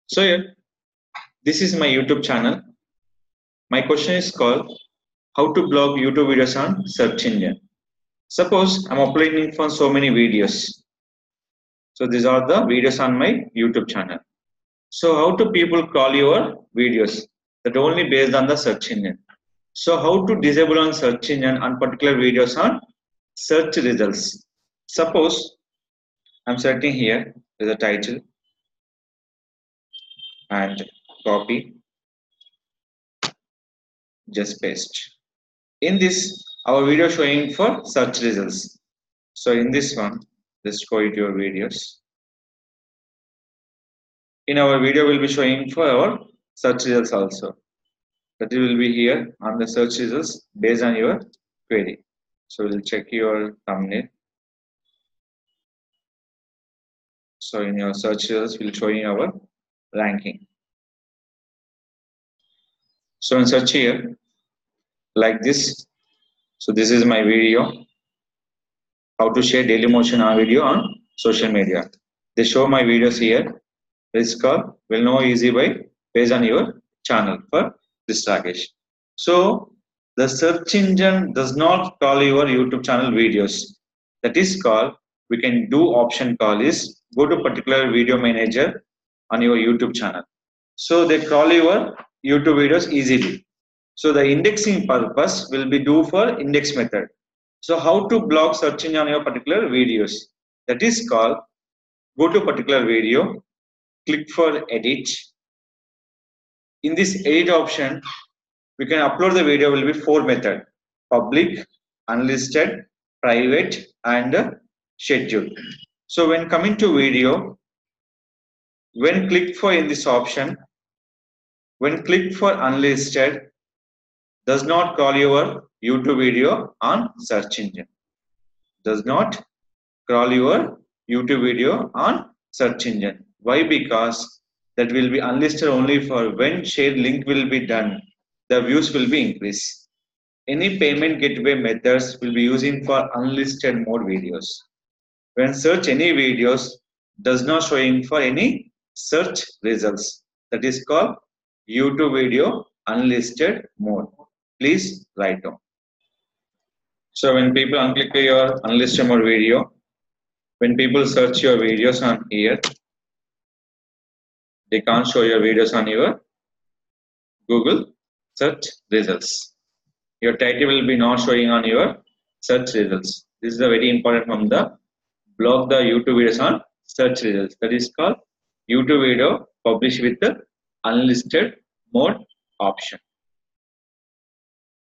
So here, this is my YouTube channel. My question is called how to blog YouTube videos on search engine. Suppose I'm uploading for so many videos. So these are the videos on my YouTube channel. So how do people call your videos? That only based on the search engine. So how to disable on search engine on particular videos on search results? Suppose I'm searching here with a title and copy, just paste. In this, our video showing for search results. So in this one, just go to your videos. In our video, we'll be showing for our search results also. That will be here on the search results based on your query. So we'll check your thumbnail. So in your search results, we'll showing our ranking. So in search here, like this. So this is my video. How to share daily motion on video on social media. They show my videos here. This called will know easy by based on your channel for this Rakesh. So the search engine does not call your YouTube channel videos. That is called we can do option call is go to particular video manager on your YouTube channel. So they call your YouTube videos easily. So the indexing purpose will be do for index method. So how to block searching on your particular videos? That is called go to particular video, click for edit. In this edit option, we can upload the video will be four method: public, unlisted, private, and schedule. So when coming to video, when click for in this option, when click for unlisted, does not call your YouTube video on search engine. Does not crawl your YouTube video on search engine. Why? Because that will be unlisted only for when shared link will be done, the views will be increased. Any payment gateway methods will be using for unlisted mode videos. When search any videos does not showing for any search results. That is called YouTube video unlisted mode. Please write down. So when people unclick your unlisted mode video, when people search your videos on here, they can't show your videos on your Google search results. Your title will be not showing on your search results. This is a very important from the block the YouTube videos on search results. That is called YouTube video published with the unlisted mode option.